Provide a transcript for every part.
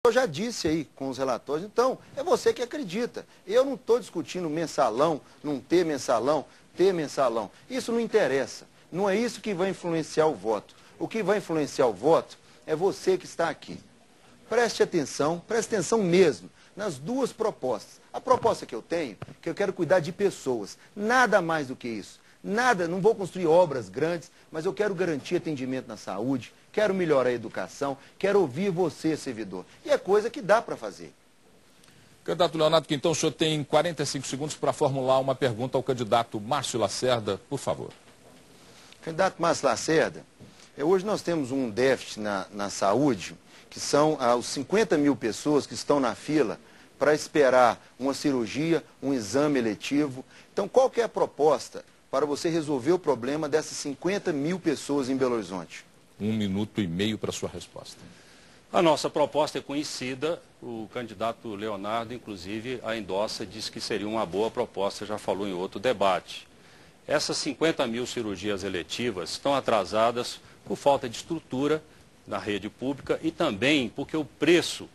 Eu já disse aí com os relatores, então, é você que acredita. Eu não estou discutindo mensalão, não ter mensalão, ter mensalão. Isso não interessa. Não é isso que vai influenciar o voto. O que vai influenciar o voto é você que está aqui. Preste atenção mesmo, nas duas propostas. A proposta que eu tenho, que eu quero cuidar de pessoas, nada mais do que isso. Nada, não vou construir obras grandes, mas eu quero garantir atendimento na saúde, quero melhorar a educação, quero ouvir você, servidor. E é coisa que dá para fazer. Candidato Leonardo Quintão, o senhor tem 45 segundos para formular uma pergunta ao candidato Márcio Lacerda, por favor. Candidato Márcio Lacerda, hoje nós temos um déficit na saúde, que são os 50 mil pessoas que estão na fila para esperar uma cirurgia, um exame eletivo. Então, qual que é a proposta para você resolver o problema dessas 50 mil pessoas em Belo Horizonte? 1 minuto e meio para a sua resposta. A nossa proposta é conhecida, o candidato Leonardo, inclusive, a endossa, disse que seria uma boa proposta, já falou em outro debate. Essas 50 mil cirurgias eletivas estão atrasadas por falta de estrutura na rede pública e também porque o preço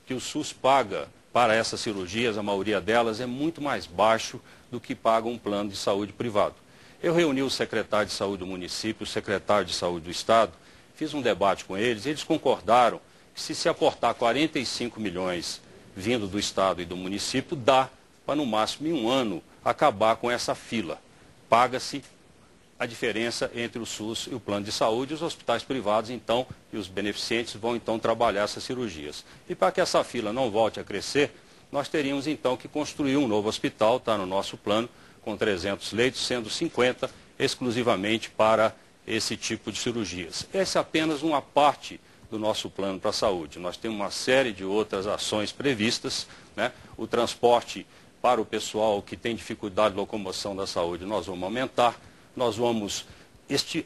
que o SUS paga para essas cirurgias, a maioria delas, é muito mais baixo do que paga um plano de saúde privado. Eu reuni o secretário de saúde do município, o secretário de saúde do estado, fiz um debate com eles concordaram que se aportar 45 milhões vindo do estado e do município, dá para no máximo em um ano acabar com essa fila. Paga-se a diferença entre o SUS e o plano de saúde, os hospitais privados, então, e os beneficentes vão, então, trabalhar essas cirurgias. E para que essa fila não volte a crescer, nós teríamos, então, que construir um novo hospital, está no nosso plano, com 300 leitos, sendo 50 exclusivamente para esse tipo de cirurgias. Essa é apenas uma parte do nosso plano para a saúde. Nós temos uma série de outras ações previstas, né? O transporte para o pessoal que tem dificuldade de locomoção da saúde, nós vamos aumentar. Nós vamos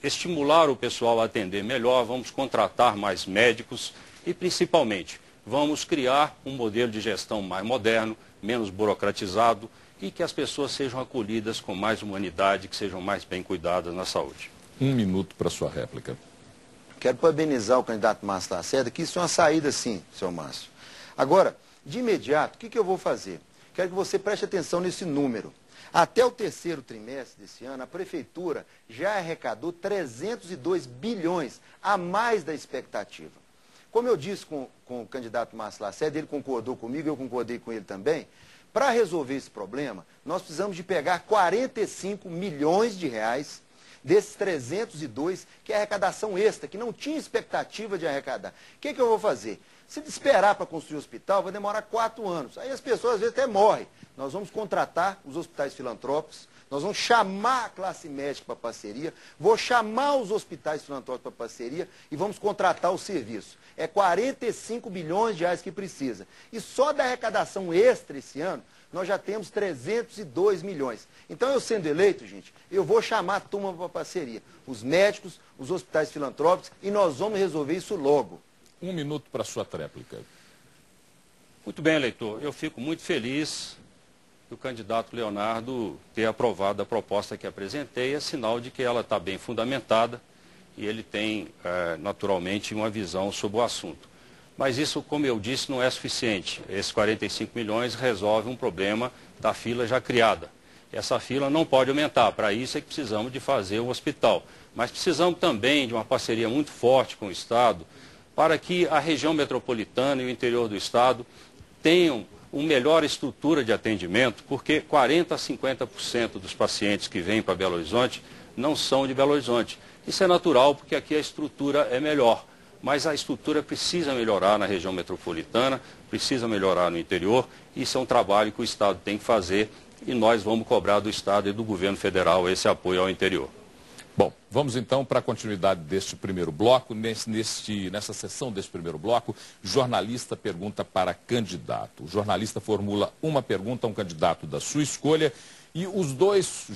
estimular o pessoal a atender melhor, vamos contratar mais médicos e, principalmente, vamos criar um modelo de gestão mais moderno, menos burocratizado e que as pessoas sejam acolhidas com mais humanidade, que sejam mais bem cuidadas na saúde. 1 minuto para a sua réplica. Quero parabenizar o candidato Márcio Lacerda, que isso é uma saída sim, senhor Márcio. Agora, de imediato, o que eu vou fazer? Quero que você preste atenção nesse número. Até o terceiro trimestre desse ano, a Prefeitura já arrecadou 302 bilhões a mais da expectativa. Como eu disse com o candidato Márcio Lacerda, ele concordou comigo, eu concordei com ele também. Para resolver esse problema, nós precisamos de pegar 45 milhões de reais desses 302, que é arrecadação extra, que não tinha expectativa de arrecadar. O que eu vou fazer? Se esperar para construir o hospital, vai demorar 4 anos. Aí as pessoas às vezes até morrem. Nós vamos contratar os hospitais filantrópicos, nós vamos chamar a classe médica para parceria, vou chamar os hospitais filantrópicos para parceria e vamos contratar o serviço. É 45 bilhões de reais que precisa. E só da arrecadação extra esse ano, nós já temos 302 milhões. Então, eu sendo eleito, gente, eu vou chamar a turma para parceria. Os médicos, os hospitais filantrópicos, e nós vamos resolver isso logo. 1 minuto para a sua tréplica. Muito bem, eleitor. Eu fico muito feliz do candidato Leonardo ter aprovado a proposta que apresentei. É sinal de que ela está bem fundamentada e ele tem, naturalmente, uma visão sobre o assunto. Mas isso, como eu disse, não é suficiente. Esses 45 milhões resolve um problema da fila já criada. Essa fila não pode aumentar. Para isso é que precisamos de fazer um hospital. Mas precisamos também de uma parceria muito forte com o Estado, para que a região metropolitana e o interior do Estado tenham uma melhor estrutura de atendimento, porque 40% a 50% dos pacientes que vêm para Belo Horizonte não são de Belo Horizonte. Isso é natural, porque aqui a estrutura é melhor, mas a estrutura precisa melhorar na região metropolitana, precisa melhorar no interior, e isso é um trabalho que o Estado tem que fazer, e nós vamos cobrar do Estado e do governo federal esse apoio ao interior. Bom, vamos então para a continuidade deste primeiro bloco. Nessa sessão deste primeiro bloco, jornalista pergunta para candidato. O jornalista formula uma pergunta a um candidato da sua escolha e os dois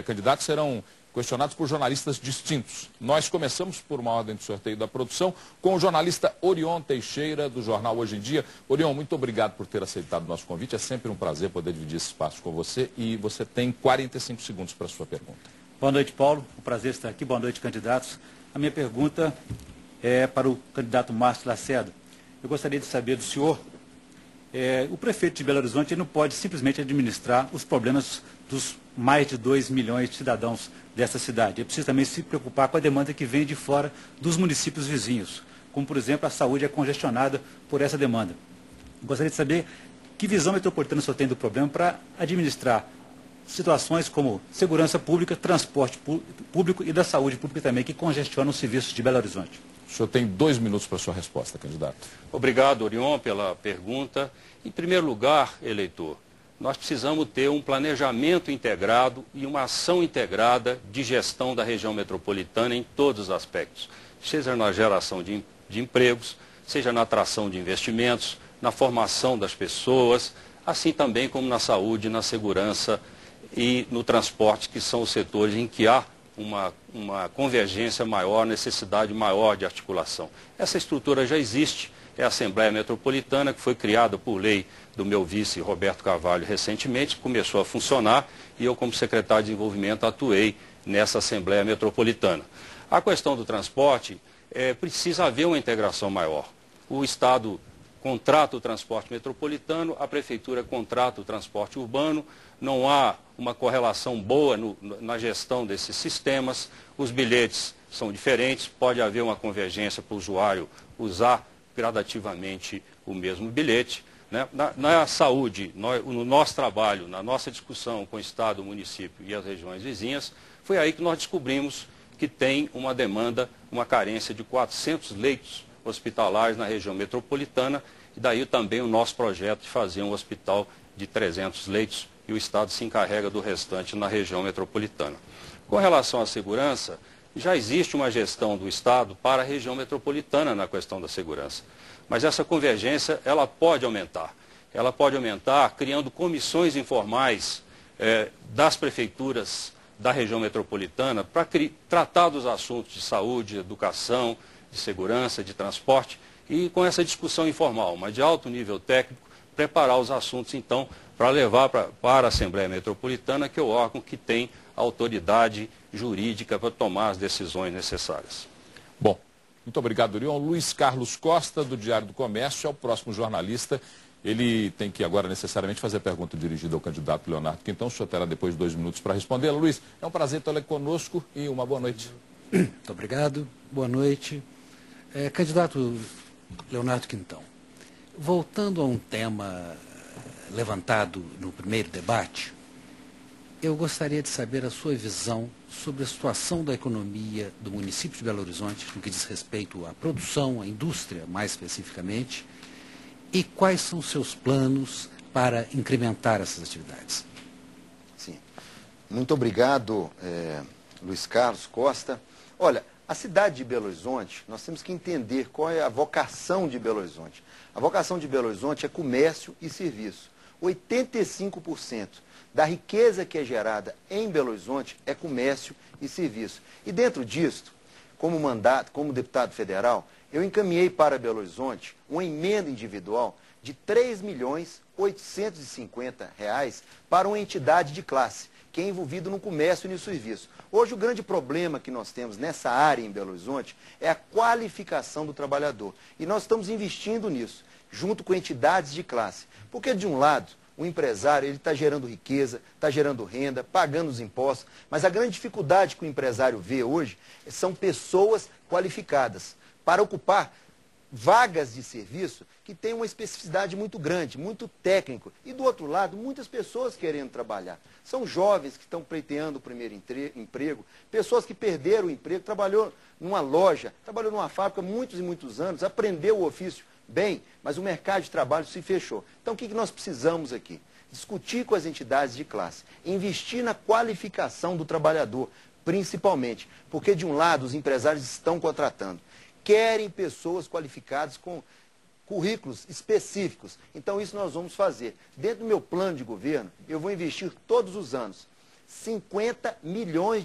candidatos serão questionados por jornalistas distintos. Nós começamos por uma ordem de sorteio da produção com o jornalista Orion Teixeira, do jornal Hoje em Dia. Orion, muito obrigado por ter aceitado o nosso convite. É sempre um prazer poder dividir esse espaço com você e você tem 45 segundos para a sua pergunta. Boa noite, Paulo. Um prazer estar aqui. Boa noite, candidatos. A minha pergunta é para o candidato Márcio Lacerda. eu gostaria de saber do senhor, o prefeito de Belo Horizonte ele não pode simplesmente administrar os problemas dos mais de 2 milhões de cidadãos dessa cidade. Ele precisa também se preocupar com a demanda que vem de fora dos municípios vizinhos, como, por exemplo, a saúde é congestionada por essa demanda. Eu gostaria de saber que visão metropolitana o senhor tem do problema para administrar situações como segurança pública, transporte público e da saúde pública também, que congestionam os serviços de Belo Horizonte. O senhor tem 2 minutos para a sua resposta, candidato. Obrigado, Orion, pela pergunta. Em primeiro lugar, eleitor, nós precisamos ter um planejamento integrado e uma ação integrada de gestão da região metropolitana em todos os aspectos, seja na geração de empregos, seja na atração de investimentos, na formação das pessoas, assim também como na saúde, na segurança e no transporte, que são os setores em que há uma convergência maior, necessidade maior de articulação. Essa estrutura já existe, é a Assembleia Metropolitana, que foi criada por lei do meu vice Roberto Carvalho recentemente, começou a funcionar e eu, como secretário de Desenvolvimento, atuei nessa Assembleia Metropolitana. A questão do transporte, precisa haver uma integração maior. O Estado contrata o transporte metropolitano, a Prefeitura contrata o transporte urbano, não há uma correlação boa na gestão desses sistemas, os bilhetes são diferentes, pode haver uma convergência para o usuário usar gradativamente o mesmo bilhete. Né? Na saúde, no nosso trabalho, na nossa discussão com o Estado, o município e as regiões vizinhas, foi aí que nós descobrimos que tem uma demanda, uma carência de 400 leitos hospitalares na região metropolitana, e daí também o nosso projeto de fazer um hospital de 300 leitos, e o Estado se encarrega do restante na região metropolitana. Com relação à segurança, já existe uma gestão do Estado para a região metropolitana na questão da segurança, mas essa convergência ela pode aumentar. Ela pode aumentar criando comissões informais das prefeituras da região metropolitana para tratar dos assuntos de saúde, de educação, de segurança, de transporte, e com essa discussão informal, mas de alto nível técnico, preparar os assuntos, então, para levar para a Assembleia Metropolitana, que é o órgão que tem autoridade jurídica para tomar as decisões necessárias. Bom, muito obrigado, Orion. Luiz Carlos Costa, do Diário do Comércio, é o próximo jornalista. Ele tem que agora necessariamente fazer a pergunta dirigida ao candidato Leonardo Quintão. O senhor terá depois 2 minutos para responder. Luiz, é um prazer tê-lo conosco e uma boa noite. Muito obrigado, boa noite. Candidato Leonardo Quintão, voltando a um tema levantado no primeiro debate, eu gostaria de saber a sua visão sobre a situação da economia do município de Belo Horizonte, no que diz respeito à produção, à indústria, mais especificamente, e quais são os seus planos para incrementar essas atividades. Sim. Muito obrigado, Luiz Carlos Costa. Olha, a cidade de Belo Horizonte, nós temos que entender qual é a vocação de Belo Horizonte. A vocação de Belo Horizonte é comércio e serviço. 85% da riqueza que é gerada em Belo Horizonte é comércio e serviço. E dentro disso, como deputado federal, eu encaminhei para Belo Horizonte uma emenda individual de R$ 3.850.000 para uma entidade de classe, que é envolvido no comércio e no serviço. Hoje o grande problema que nós temos nessa área em Belo Horizonte é a qualificação do trabalhador. E nós estamos investindo nisso, junto com entidades de classe. Porque de um lado, o empresário ele está gerando riqueza, está gerando renda, pagando os impostos, mas a grande dificuldade que o empresário vê hoje são pessoas qualificadas para ocupar vagas de serviço que têm uma especificidade muito grande, muito técnico. E do outro lado, muitas pessoas querendo trabalhar. São jovens que estão pleiteando o primeiro emprego, pessoas que perderam o emprego, trabalhou numa loja, trabalhou numa fábrica muitos e muitos anos, aprendeu o ofício bem, mas o mercado de trabalho se fechou. Então o que nós precisamos aqui? Discutir com as entidades de classe, investir na qualificação do trabalhador, principalmente, porque de um lado os empresários estão contratando, querem pessoas qualificadas com currículos específicos. Então isso nós vamos fazer. Dentro do meu plano de governo, eu vou investir todos os anos R$ 50 milhões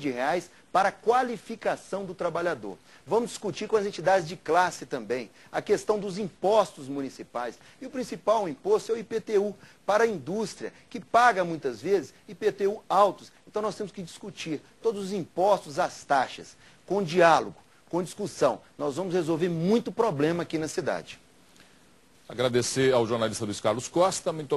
para a qualificação do trabalhador. Vamos discutir com as entidades de classe também a questão dos impostos municipais. E o principal imposto é o IPTU para a indústria, que paga muitas vezes IPTU altos. Então nós temos que discutir todos os impostos, as taxas, com diálogo, com discussão. Nós vamos resolver muito problema aqui na cidade. Agradecer ao jornalista Luiz Carlos Costa. Muito